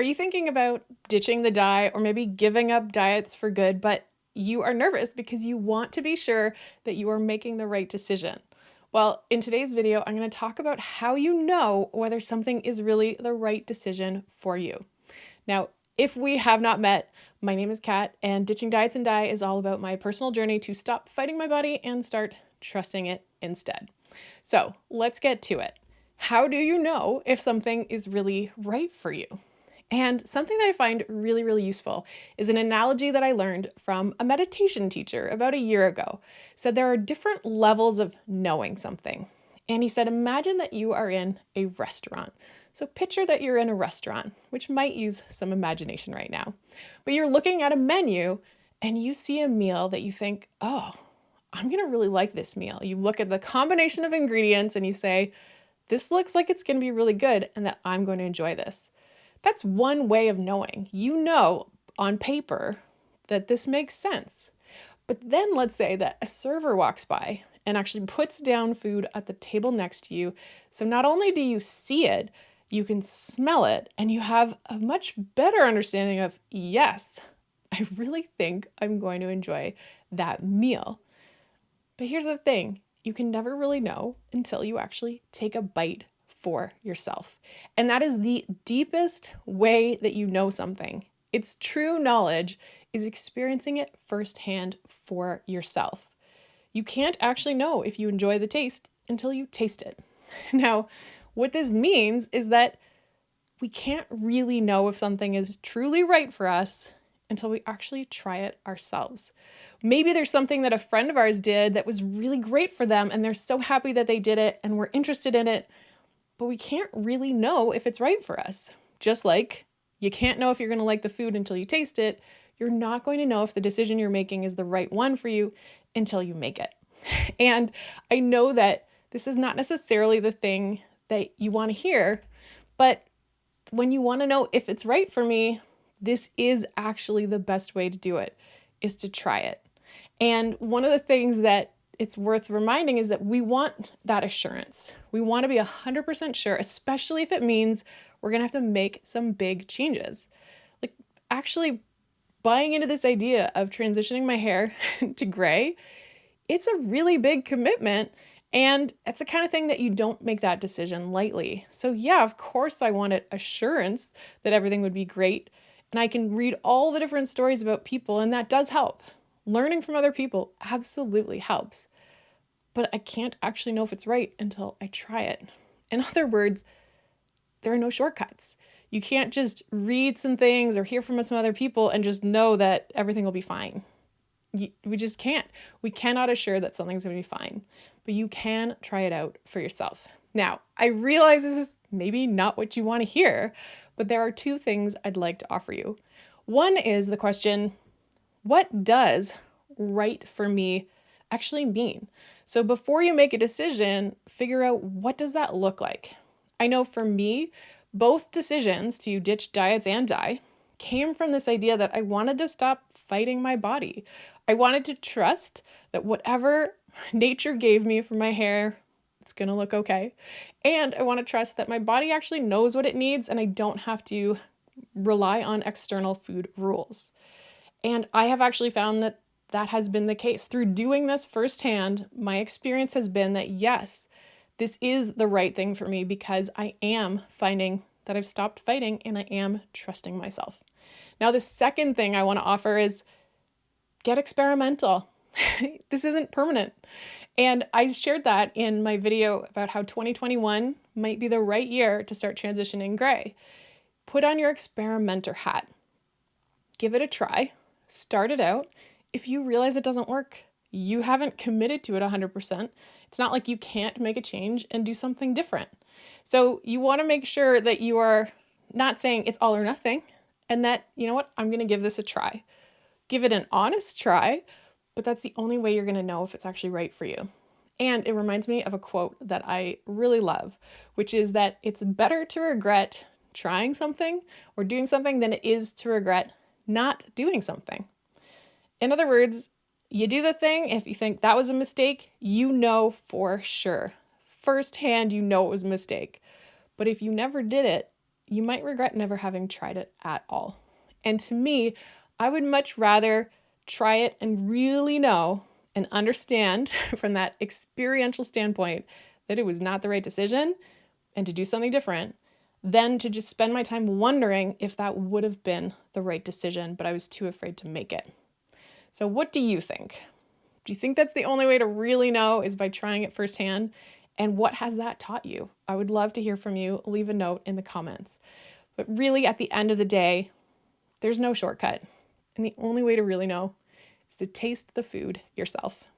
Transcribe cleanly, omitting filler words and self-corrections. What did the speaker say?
Are you thinking about ditching the diet or maybe giving up diets for good, but you are nervous because you want to be sure that you are making the right decision? Well, in today's video, I'm going to talk about how you know whether something is really the right decision for you. Now, if we have not met, my name is Kat, and Ditching Diets and Die is all about my personal journey to stop fighting my body and start trusting it instead. So let's get to it. How do you know if something is really right for you? And something that I find really, really useful is an analogy that I learned from a meditation teacher about a year ago. Said there are different levels of knowing something. And he said, imagine that you are in a restaurant. So picture that you're in a restaurant, which might use some imagination right now. But you're looking at a menu and you see a meal that you think, oh, I'm going to really like this meal. You look at the combination of ingredients and you say, this looks like it's going to be really good and that I'm going to enjoy this. That's one way of knowing. You know on paper that this makes sense. But then let's say that a server walks by and actually puts down food at the table next to you. So not only do you see it, you can smell it, and you have a much better understanding of, yes, I really think I'm going to enjoy that meal. But here's the thing, you can never really know until you actually take a bite for yourself. And that is the deepest way that you know something. It's true knowledge is experiencing it firsthand for yourself. You can't actually know if you enjoy the taste until you taste it. Now, what this means is that we can't really know if something is truly right for us until we actually try it ourselves. Maybe there's something that a friend of ours did that was really great for them and they're so happy that they did it and we're interested in it, but we can't really know if it's right for us. Just like you can't know if you're going to like the food until you taste it, you're not going to know if the decision you're making is the right one for you until you make it. And I know that this is not necessarily the thing that you want to hear, but when you want to know if it's right for me, this is actually the best way to do it, is to try it. And one of the things that it's worth reminding is that we want that assurance. We want to be 100% sure, especially if it means we're going to have to make some big changes. Like actually buying into this idea of transitioning my hair to gray, it's a really big commitment. And it's the kind of thing that you don't make that decision lightly. So yeah, of course I wanted assurance that everything would be great. And I can read all the different stories about people, and that does help. Learning from other people absolutely helps. But I can't actually know if it's right until I try it. In other words, there are no shortcuts. You can't just read some things or hear from some other people and just know that everything will be fine. We just can't. We cannot assure that something's going to be fine, but you can try it out for yourself. Now, I realize this is maybe not what you want to hear, but there are two things I'd like to offer you. One is the question, what does right for me actually mean? So before you make a decision, figure out what does that look like? I know for me, both decisions to ditch diets and die came from this idea that I wanted to stop fighting my body. I wanted to trust that whatever nature gave me for my hair, it's gonna look okay. And I want to trust that my body actually knows what it needs and I don't have to rely on external food rules. And I have actually found that that has been the case. Through doing this firsthand, my experience has been that yes, this is the right thing for me because I am finding that I've stopped fighting and I am trusting myself. Now, the second thing I want to offer is get experimental. This isn't permanent. And I shared that in my video about how 2021 might be the right year to start transitioning gray. Put on your experimenter hat. Give it a try. Start it out. If you realize it doesn't work, you haven't committed to it 100%. It's not like you can't make a change and do something different. So you want to make sure that you are not saying it's all or nothing and that, you know what, I'm going to give this a try. Give it an honest try, but that's the only way you're going to know if it's actually right for you. And it reminds me of a quote that I really love, which is that it's better to regret trying something or doing something than it is to regret not doing something. In other words, you do the thing, if you think that was a mistake, you know for sure. Firsthand, you know it was a mistake. But if you never did it, you might regret never having tried it at all. And to me, I would much rather try it and really know and understand from that experiential standpoint that it was not the right decision and to do something different than to just spend my time wondering if that would have been the right decision, but I was too afraid to make it. So what do you think? Do you think that's the only way to really know is by trying it firsthand? And what has that taught you? I would love to hear from you. Leave a note in the comments. But really, at the end of the day, there's no shortcut. And the only way to really know is to taste the food yourself.